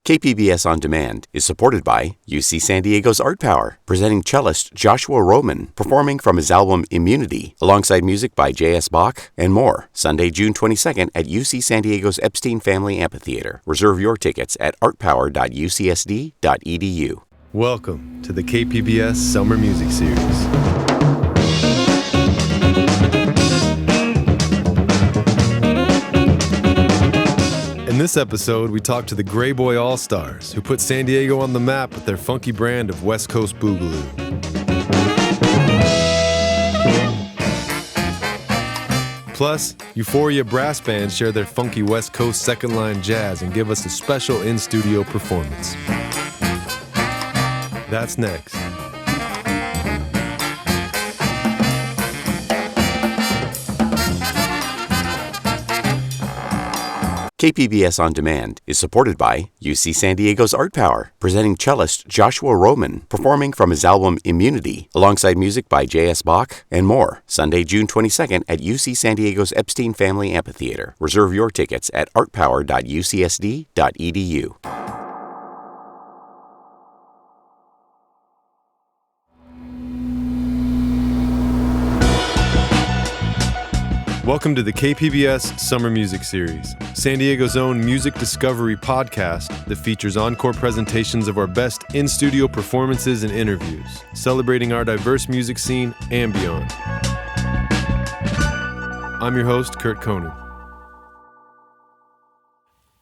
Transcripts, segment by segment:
KPBS On Demand is supported by UC San Diego's Art Power, presenting cellist Joshua Roman, performing from his album Immunity, alongside music by J.S. Bach and more, Sunday, June 22nd at UC San Diego's Epstein Family Amphitheater. Reserve your tickets at artpower.ucsd.edu. Welcome to the KPBS Summer Music Series. In this episode, we talk to the Greyboy Allstars, who put San Diego on the map with their funky brand of West Coast Boogaloo. Plus, Euphoria Brass Band share their funky West Coast second-line jazz and give us a special in-studio performance. That's next. KPBS On Demand is supported by UC San Diego's Art Power, presenting cellist Joshua Roman, performing from his album Immunity, alongside music by J.S. Bach and more, Sunday, June 22nd at UC San Diego's Epstein Family Amphitheater. Reserve your tickets at artpower.ucsd.edu. Welcome to the KPBS Summer Music Series, San Diego's own music discovery podcast that features encore presentations of our best in-studio performances and interviews, celebrating our diverse music scene and beyond. I'm your host, Kurt Conan.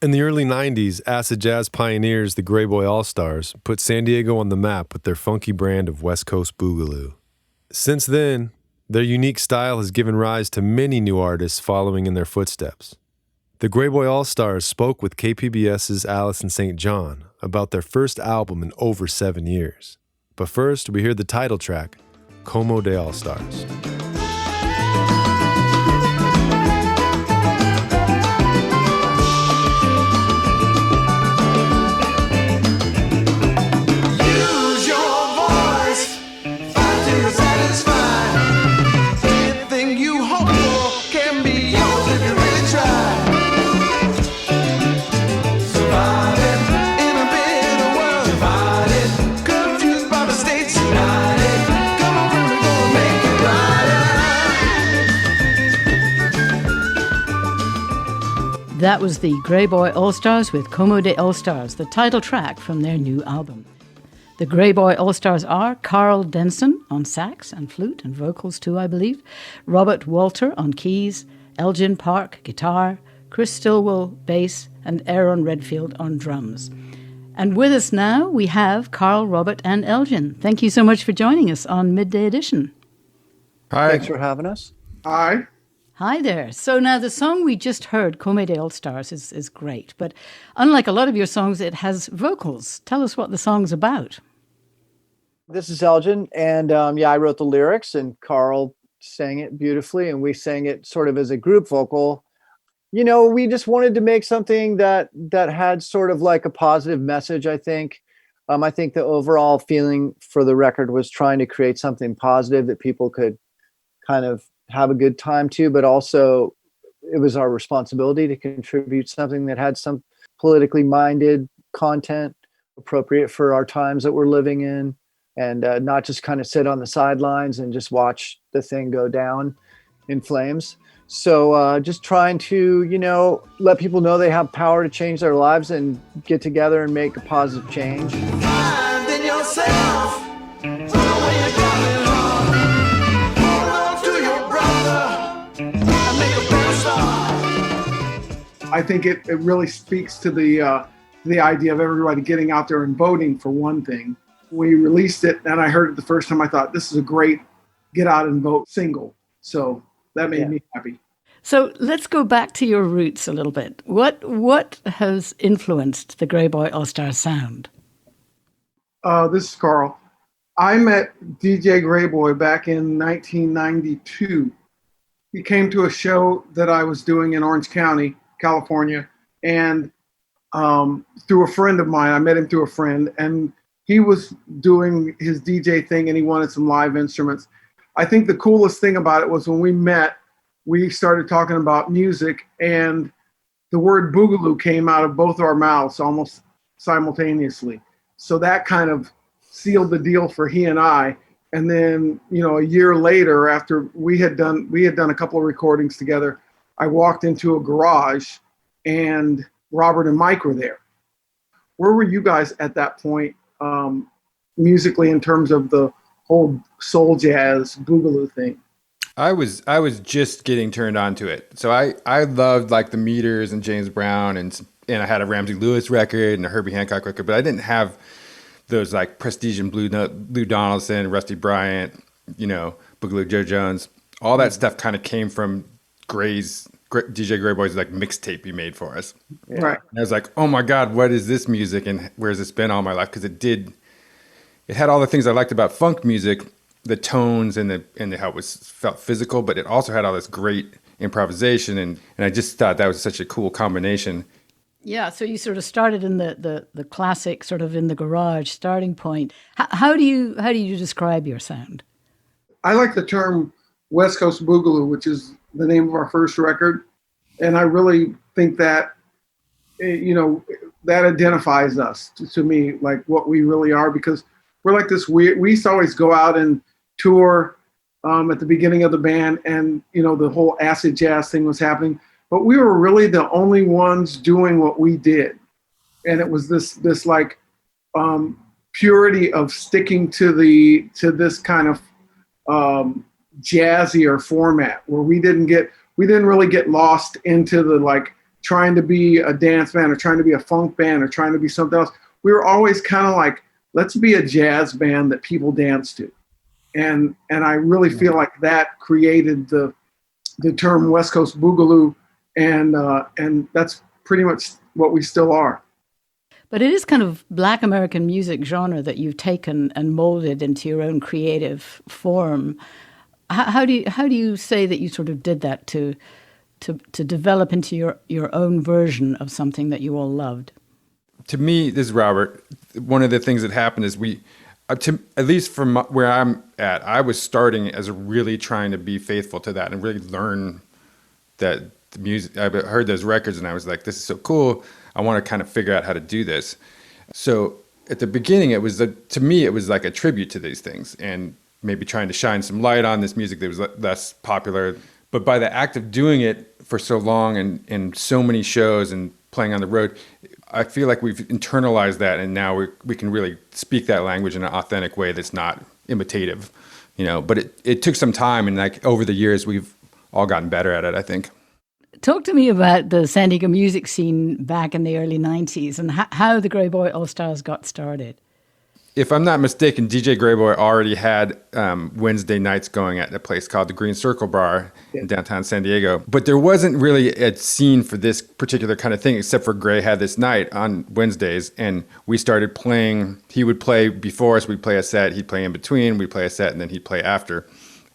In the early 90s, acid jazz pioneers, the Greyboy Allstars, put San Diego on the map with their funky brand of West Coast Boogaloo. Since then, their unique style has given rise to many new artists following in their footsteps. The Greyboy Allstars spoke with KPBS's Allison St. John about their first album in over 7 years. But first, we hear the title track, Como de Allstars. That was the Greyboy Allstars with Como de Allstars, the title track from their new album. The Greyboy Allstars are Carl Denson on sax and flute and vocals too, I believe, Robert Walter on keys, Elgin Park guitar, Chris Stillwell bass, and Aaron Redfield on drums. And with us now we have Carl, Robert, and Elgin. Thank you so much for joining us on Midday Edition. Hi. Thanks for having us. Hi. Hi there. So now the song we just heard, Como de Allstars, is great. But unlike a lot of your songs, it has vocals. Tell us what the song's about. This is Elgin, and I wrote the lyrics, and Carl sang it beautifully, and we sang it sort of as a group vocal. You know, we just wanted to make something that had sort of like a positive message, I think. I think the overall feeling for the record was trying to create something positive that people could kind of have a good time to, but also it was our responsibility to contribute something that had some politically minded content appropriate for our times that we're living in, and not just kind of sit on the sidelines and just watch the thing go down in flames. So just trying to, let people know they have power to change their lives and get together and make a positive change. Find in yourself. I think it really speaks to the idea of everybody getting out there and voting, for one thing. When you released it and I heard it the first time, I thought this is a great get out and vote single. So that made me happy. So let's go back to your roots a little bit. What has influenced the Greyboy Allstars sound? This is Carl. I met DJ Greyboy back in 1992. He came to a show that I was doing in Orange County, California, and through a friend of mine, I met him through a friend, and he was doing his DJ thing and he wanted some live instruments. I think the coolest thing about it was when we met, we started talking about music, and the word boogaloo came out of both our mouths almost simultaneously. So that kind of sealed the deal for he and I. And then, a year later, after we had done a couple of recordings together, I walked into a garage and Robert and Mike were there. Where were you guys at that point, musically, in terms of the whole soul jazz boogaloo thing? I was just getting turned on to it. So I loved like the Meters and James Brown, and I had a Ramsey Lewis record and a Herbie Hancock record, but I didn't have those like Prestige and Blue Donaldson, Rusty Bryant, Boogaloo Joe Jones. All that stuff kind of came from DJ Greyboy's like mixtape he made for us. Yeah. Right. And I was like, oh my God, what is this music and where's this been all my life? Because it had all the things I liked about funk music, the tones and how it felt physical, but it also had all this great improvisation, and I just thought that was such a cool combination. Yeah, so you sort of started in the classic, sort of in the garage starting point. How do you describe your sound? I like the term West Coast Boogaloo, which is the name of our first record, and I really think that that identifies us to me, like what we really are, because we're like this weird. We used to always go out and tour at the beginning of the band, and the whole acid jazz thing was happening. But we were really the only ones doing what we did. And it was this like purity of sticking to this kind of jazzier format, where we didn't really get lost into the like trying to be a dance band or trying to be a funk band or trying to be something else. We were always kind of like, let's be a jazz band that people dance to. And I really feel like that created the term West Coast Boogaloo. And that's pretty much what we still are. But it is kind of Black American music genre that you've taken and molded into your own creative form. How do you say that you sort of did that to develop into your own version of something that you all loved? To me, this is Robert. One of the things that happened is at least from where I'm at, I was starting as really trying to be faithful to that and really learn that. The music, I heard those records and I was like, this is so cool. I want to kind of figure out how to do this. So at the beginning, to me, it was like a tribute to these things and maybe trying to shine some light on this music that was less popular. But by the act of doing it for so long and so many shows and playing on the road, I feel like we've internalized that, and now we can really speak that language in an authentic way that's not imitative, But it took some time, and like over the years, we've all gotten better at it, I think. Talk to me about the San Diego music scene back in the early 90s and how the Greyboy Allstars got started. If I'm not mistaken, DJ Greyboy already had Wednesday nights going at a place called the Green Circle Bar in downtown San Diego. But there wasn't really a scene for this particular kind of thing, except for Grey had this night on Wednesdays, and we started playing. He would play before us, we'd play a set, he'd play in between, we'd play a set, and then he'd play after.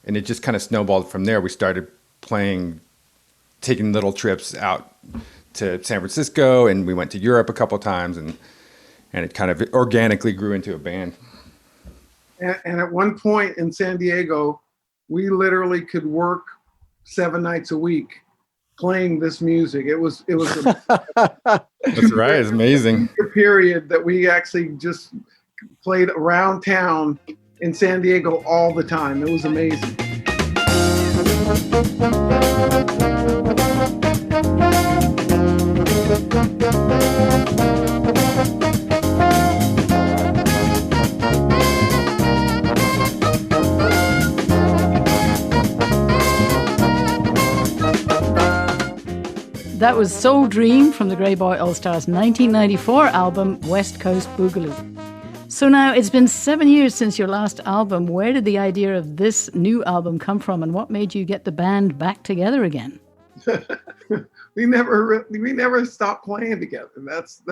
And it just kind of snowballed from there. We started taking little trips out to San Francisco, and we went to Europe a couple of times, and it kind of organically grew into a band. And at one point in San Diego, we literally could work 7 nights a week playing this music. It was That's right. It's amazing. Period that we actually just played around town in San Diego all the time. It was amazing. That was Soul Dream from the Greyboy Allstars' 1994 album, West Coast Boogaloo. So now it's been 7 years since your last album. Where did the idea of this new album come from, and what made you get the band back together again? we never stopped playing together. That's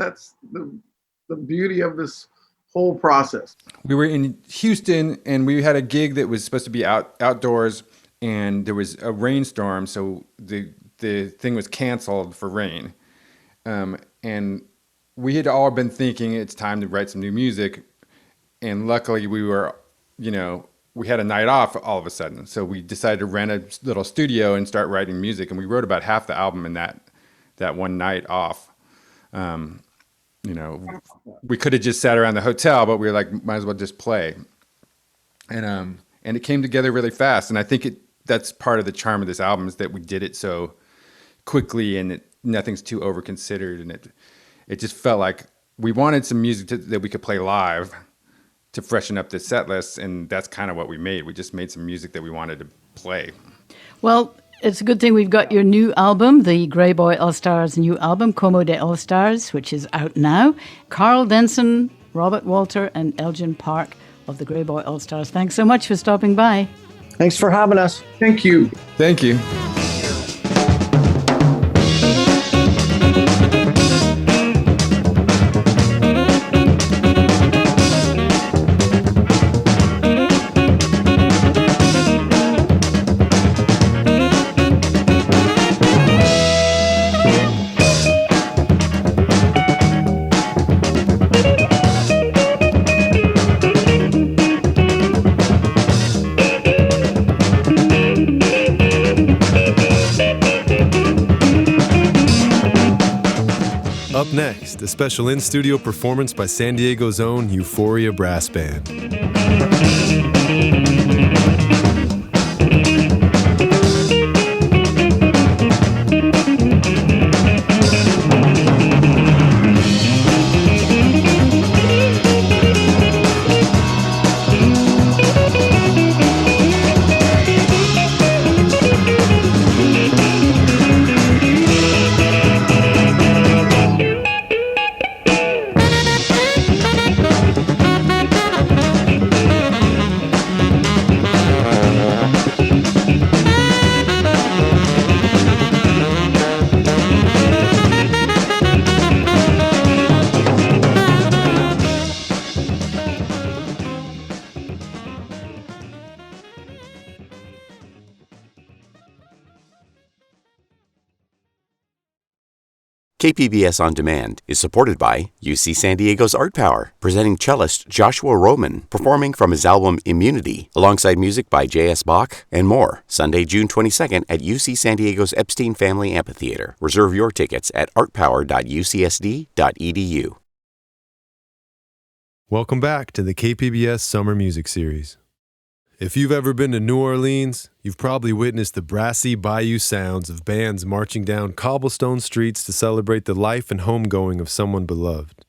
the beauty of this whole process. We were in Houston, and we had a gig that was supposed to be outdoors, and there was a rainstorm, so the thing was canceled for rain. And we had all been thinking it's time to write some new music. And luckily we had a night off all of a sudden. So we decided to rent a little studio and start writing music. And we wrote about half the album in that one night off. we could have just sat around the hotel, but we were like, might as well just play. And it came together really fast. And I think that's part of the charm of this album is that we did it so quickly and nothing's too overconsidered. And it just felt like we wanted some music that we could play live to freshen up the set list. And that's kind of what we made. We just made some music that we wanted to play. Well, it's a good thing we've got your new album, the Greyboy Allstars new album, Como de Allstars, which is out now. Carl Denson, Robert Walter, and Elgin Park of the Greyboy Allstars. Thanks so much for stopping by. Thanks for having us. Thank you. Thank you. Up next, a special in-studio performance by San Diego's own Euphoria Brass Band. KPBS On Demand is supported by UC San Diego's Art Power, presenting cellist Joshua Roman, performing from his album Immunity, alongside music by J.S. Bach and more, Sunday, June 22nd at UC San Diego's Epstein Family Amphitheater. Reserve your tickets at artpower.ucsd.edu. Welcome back to the KPBS Summer Music Series. If you've ever been to New Orleans, you've probably witnessed the brassy bayou sounds of bands marching down cobblestone streets to celebrate the life and homegoing of someone beloved.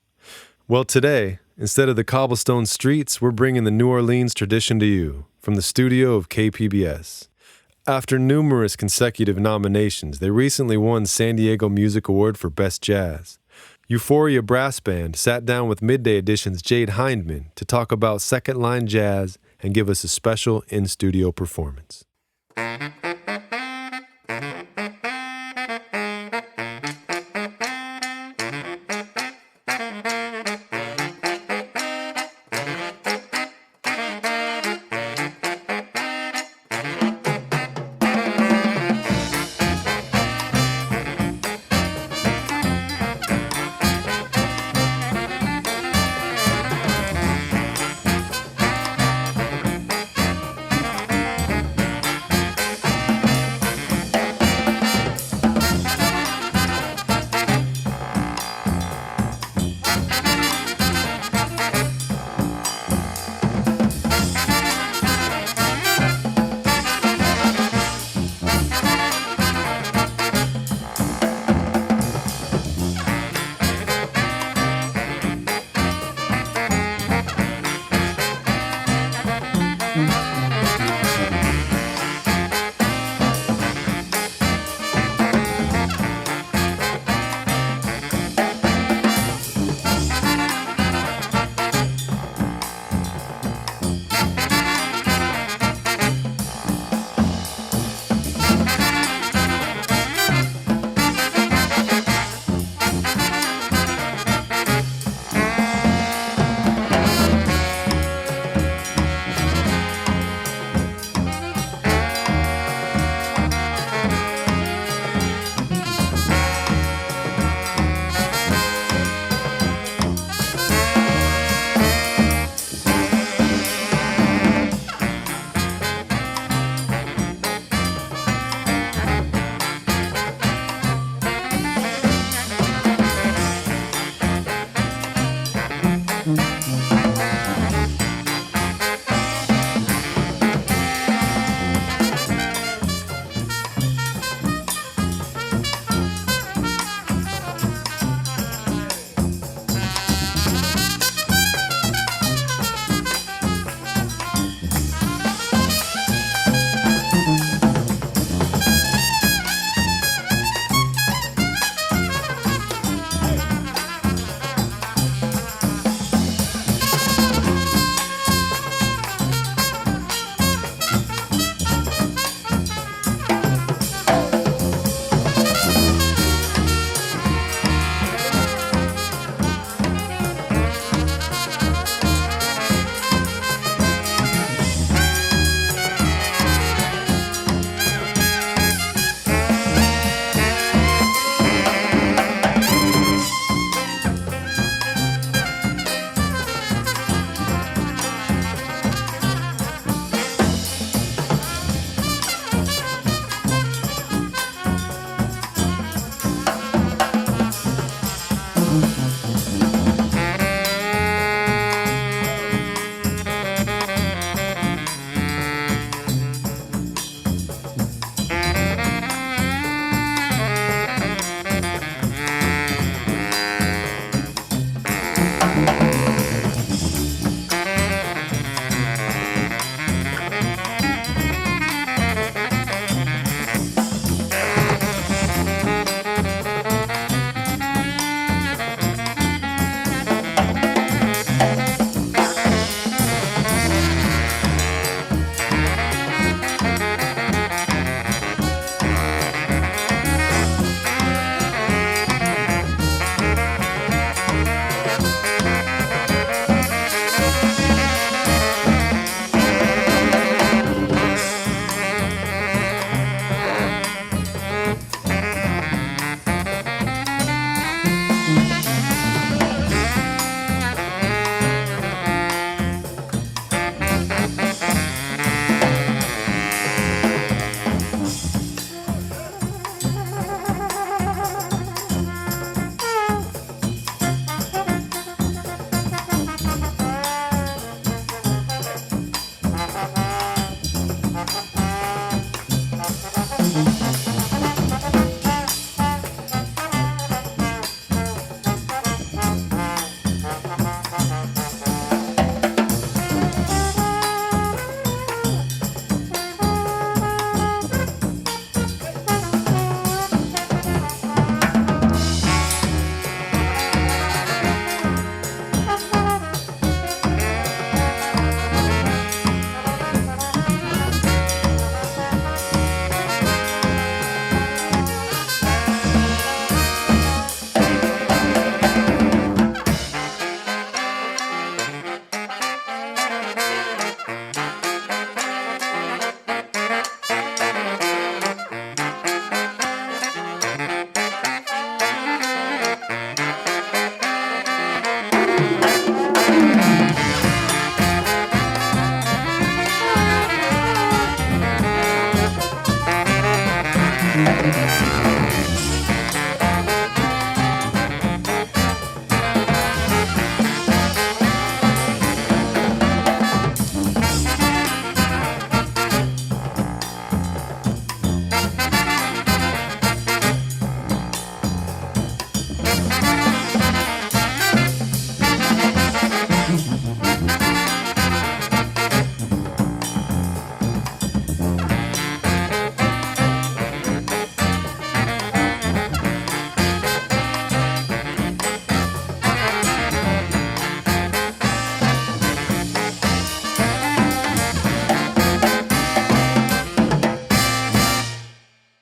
Well, today, instead of the cobblestone streets, we're bringing the New Orleans tradition to you from the studio of KPBS. After numerous consecutive nominations, they recently won San Diego Music Award for Best Jazz. Euphoria Brass Band sat down with Midday Edition's Jade Hindman to talk about second-line jazz and give us a special in-studio performance.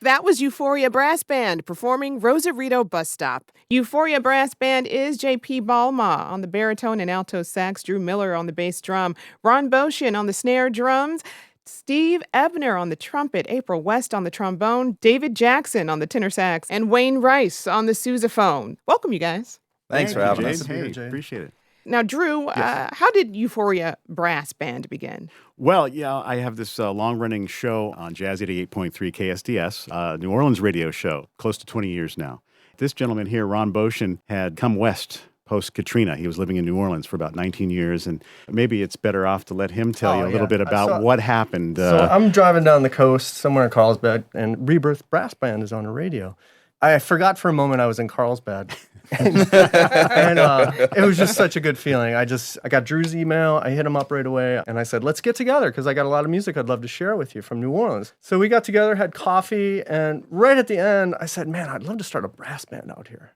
That was Euphoria Brass Band performing Rosarito Bus Stop. Euphoria Brass Band is J.P. Balma on the baritone and alto sax, Drew Miller on the bass drum, Ron Boshin on the snare drums, Steve Ebner on the trumpet, April West on the trombone, David Jackson on the tenor sax, and Wayne Rice on the sousaphone. Welcome, you guys. Thanks for having us. Hey, appreciate it. Now, Drew, how did Euphoria Brass Band begin? Well, yeah, I have this long-running show on Jazz 88.3 KSDS, New Orleans radio show, close to 20 years now. This gentleman here, Ron Boshin, had come west post-Katrina. He was living in New Orleans for about 19 years, and maybe it's better off to let him tell you a little bit about what happened. So I'm driving down the coast somewhere in Carlsbad, and Rebirth Brass Band is on the radio. I forgot for a moment I was in Carlsbad. and it was just such a good feeling. I got Drew's email. I hit him up right away, and I said, let's get together because I got a lot of music I'd love to share with you from New Orleans. So we got together, had coffee, and right at the end, I said, man, I'd love to start a brass band out here.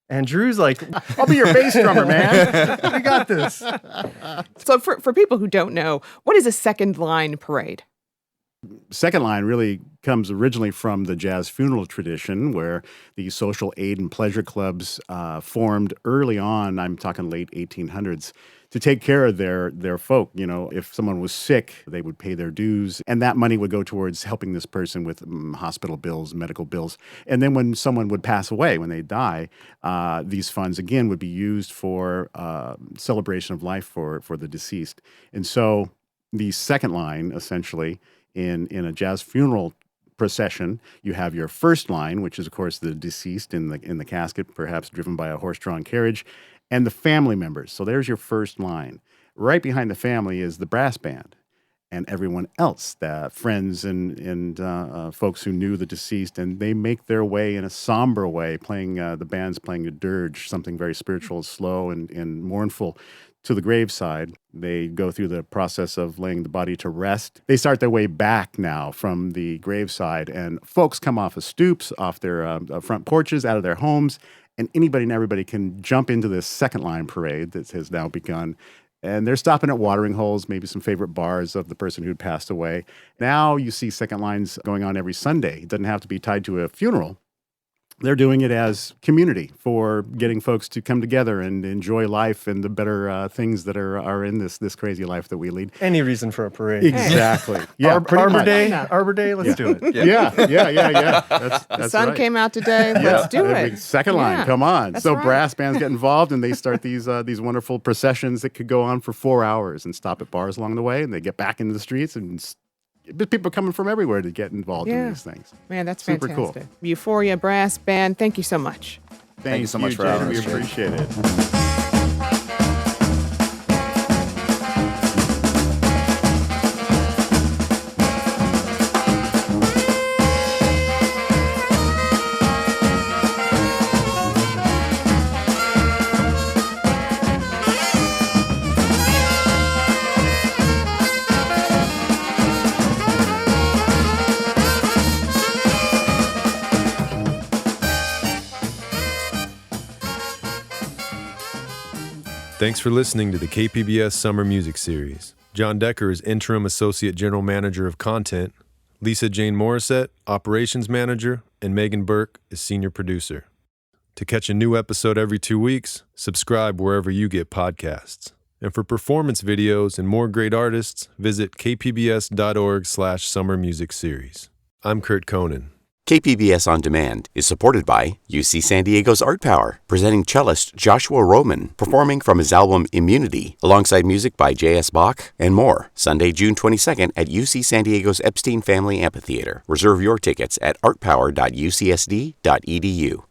And Drew's like, I'll be your bass drummer, man. We got this. So for people who don't know, what is a second line parade? Second line really comes originally from the jazz funeral tradition where the social aid and pleasure clubs formed early on, I'm talking late 1800s, to take care of their folk. You know, if someone was sick, they would pay their dues, and that money would go towards helping this person with hospital bills, medical bills. And then when someone would pass away, when they die, these funds, again, would be used for celebration of life for the deceased. And so the second line, essentially, in a jazz funeral procession, you have your first line, which is, of course, the deceased in the casket, perhaps driven by a horse-drawn carriage, and the family members. So there's your first line. Right behind the family is the brass band. and everyone else, the friends and folks who knew the deceased, and they make their way in a somber way, playing the band's playing a dirge, something very spiritual, slow, and mournful, to the graveside. They go through the process of laying the body to rest. They start their way back now from the graveside, and folks come off of stoops, off their front porches, out of their homes, and anybody and everybody can jump into this second line parade that has now begun. And they're stopping at watering holes, maybe some favorite bars of the person who'd passed away. Now you see second lines going on every Sunday. It doesn't have to be tied to a funeral. They're doing it as community for getting folks to come together and enjoy life and the better things that are in this crazy life that we lead. Any reason for a parade. Exactly. Yeah, Arbor Day, let's do it. Yeah. That's The sun right. came out today. Let's do it. Second line, Yeah, come on. that's So right. brass bands get involved, and they start these wonderful processions that could go on for 4 hours and stop at bars along the way, and they get back into the streets, and people coming from everywhere to get involved in these things. Man, that's Super fantastic. cool. Euphoria Brass Band, thank you so much. Thank you so much for having Jay. us, We Jay. appreciate it. Thanks for listening to the KPBS Summer Music Series. John Decker is Interim Associate General Manager of Content, Lisa Jane Morissette, Operations Manager, and Megan Burke is Senior Producer. To catch a new episode every 2 weeks, subscribe wherever you get podcasts. And for performance videos and more great artists, visit kpbs.org/summer music series. I'm Kurt Conan. KPBS On Demand is supported by UC San Diego's Art Power, presenting cellist Joshua Roman, performing from his album Immunity, alongside music by J.S. Bach and more, Sunday, June 22nd at UC San Diego's Epstein Family Amphitheater. Reserve your tickets at artpower.ucsd.edu.